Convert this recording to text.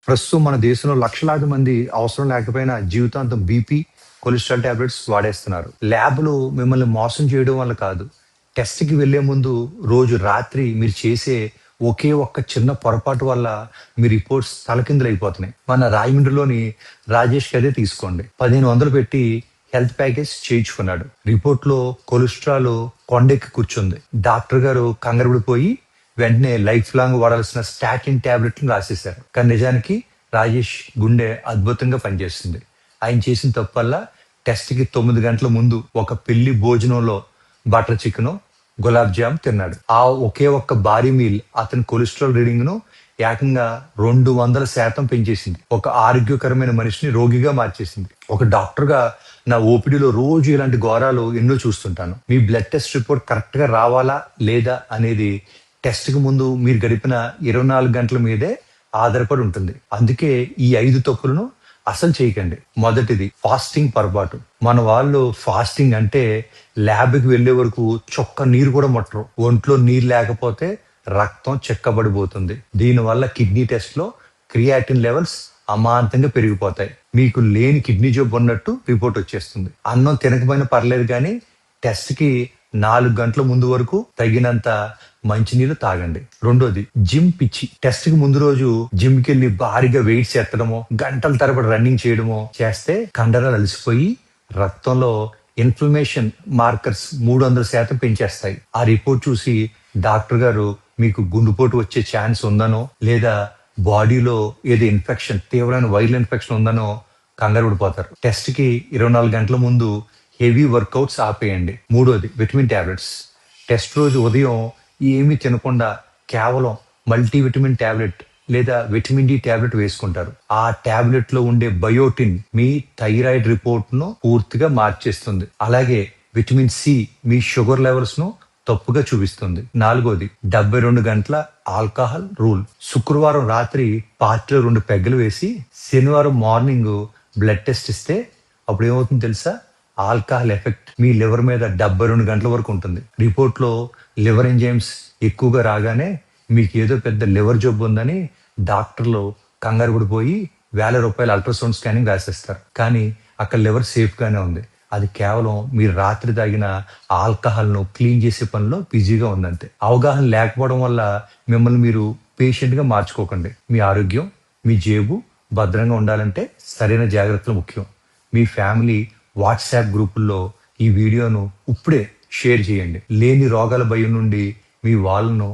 ప్రస్తుతం మన దేశంలో లక్షలాది మంది అవసరం లేకపోయినా జీవితాంతం బీపీ, కొలెస్ట్రాల్ టాబ్లెట్స్ వాడేస్తున్నారు. ల్యాబ్‌లో మిమ్మల్ని మోసం చేయడం వల్ల కాదు. టెస్ట్‌కి వెళ్ళే ముందు రోజు రాత్రి మీరు చేసే ఒకే ఒక్క చిన్న పొరపాటు వల్ల మీ రిపోర్ట్స్ తలకిందులైపోతున్నాయి. మన రాజమండ్రిలోని రాజేష్‌కి అదే తీసుకోండి. 1500 పెట్టి హెల్త్ ప్యాకేజ్ చేయించుకున్నాడు. రిపోర్ట్‌లో కొలెస్ట్రాల్ కొండెక్కి కూర్చుంది. డాక్టర్ గారు కంగారుపడిపోయి వెంటనే లైఫ్ లాంగ్ వాడాల్సిన స్టాటిన్ టాబ్లెట్‌ని రాసేశారు. కానీ నిజానికి రాజేష్ గుండె అద్భుతంగా పనిచేస్తుంది. ఆయన చేసిన తప్పల్లా టెస్ట్‌కి 9 గంటల ముందు ఒక పెళ్లి భోజనంలో బటర్ చికెను, గులాబ్ జామ్ తిన్నాడు. ఆ ఒకే ఒక్క భారీ మీల్ అతని కొలెస్ట్రాల్ రీడింగ్‌ను ఏకంగా 200% పెంచేసింది. ఒక ఆరోగ్యకరమైన మనిషిని రోగిగా మార్చేసింది. ఒక డాక్టర్‌గా నా ఓపీడీలో రోజు ఇలాంటి ఘోరాలు ఎన్నో చూస్తుంటాను. మీ బ్లడ్ టెస్ట్ రిపోర్ట్ కరెక్ట్‌గా రావాలా లేదా అనేది టెస్ట్‌కి ముందు మీరు గడిపిన 24 గంటల మీదే ఆధారపడి ఉంటుంది. అందుకే ఈ 5 తప్పులను అసలు చేయకండి. మొదటిది ఫాస్టింగ్ పొరపాటు. మన వాళ్ళు ఫాస్టింగ్ అంటే ల్యాబ్‌కి వెళ్ళే వరకు చొక్క నీరు కూడా ముట్టరు. ఒంట్లో నీరు లేకపోతే రక్తం చిక్కబడిపోతుంది. దీనివల్ల కిడ్నీ టెస్ట్‌లో క్రియాటిన్ లెవెల్స్ అమాంతంగా పెరిగిపోతాయి. మీకు లేని కిడ్నీ జబ్బు ఉన్నట్టు రిపోర్ట్ వచ్చేస్తుంది. అన్నం తినకపోయినా పర్లేదు కానీ టెస్ట్‌కి 4 గంటల ముందు వరకు తగినంత మంచినీళ్ళు తాగండి. రెండోది జిమ్ పిచ్చి. టెస్ట్ కి ముందు రోజు జిమ్ కి వెళ్ళి భారీగా వెయిట్స్ ఎత్తడమో, గంటల తరబడి రన్నింగ్ చేయడమో చేస్తే కండరాలు అలసిపోయి రక్తంలో ఇన్ఫ్లమేషన్ మార్కర్స్ 300% పెంచేస్తాయి. ఆ రిపోర్ట్ చూసి డాక్టర్ గారు మీకు గుండెపోటు వచ్చే ఛాన్స్ ఉందనో లేదా బాడీలో ఏదో ఇన్ఫెక్షన్, తీవ్రమైన వైరల్ ఇన్ఫెక్షన్ ఉందనో కంగారు పడిపోతారు. టెస్ట్ కి 24 గంటల ముందు హెవీ వర్కౌట్స్ ఆపేయండి. మూడోది విటమిన్ టాబ్లెట్స్. టెస్ట్ రోజు ఉదయం ఏమీ తినకుండా కేవలం మల్టీవిటమిన్ టాబ్లెట్ లేదా విటమిన్ డి టాబ్లెట్ వేసుకుంటారు. ఆ టాబ్లెట్ లో ఉండే బయోటిన్ మీ థైరాయిడ్ రిపోర్ట్ ను పూర్తిగా మార్చేస్తుంది. అలాగే విటమిన్ సి మీ షుగర్ లెవెల్స్ ను తప్పుగా చూపిస్తుంది. నాలుగోది 72 గంటల ఆల్కహాల్ రూల్. శుక్రవారం రాత్రి పార్టీలో 2 పెగ్గలు వేసి శనివారం మార్నింగ్ బ్లడ్ టెస్ట్ ఇస్తే అప్పుడు ఏమవుతుందో తెలుసా? ఆల్కహాల్ ఎఫెక్ట్ మీ లివర్ మీద 72 గంటల వరకు ఉంటుంది. రిపోర్ట్ లో లివర్ ఎంజైమ్స్ ఎక్కువగా రాగానే మీకు ఏదో పెద్ద లివర్ జబ్బు ఉందని డాక్టర్లు కంగారు పడిపోయి ₹1000 అల్ట్రాసౌండ్ స్కానింగ్ రాసేస్తారు. కానీ అక్కడ లివర్ సేఫ్ గానే ఉంది. అది కేవలం మీరు రాత్రి తాగిన ఆల్కహాల్ ను క్లీన్ చేసే పనిలో బిజీగా ఉందంతే. అవగాహన లేకపోవడం వల్ల మిమ్మల్ని మీరు పేషెంట్ గా మార్చుకోకండి. మీ ఆరోగ్యం, మీ జేబు భద్రంగా ఉండాలంటే సరైన జాగ్రత్తలు ముఖ్యం. మీ ఫ్యామిలీ వాట్సాప్ గ్రూపుల్లో ఈ వీడియోను ఇప్పుడే షేర్ చేయండి. లేని రోగాల భయం నుండి మీ వాళ్ళను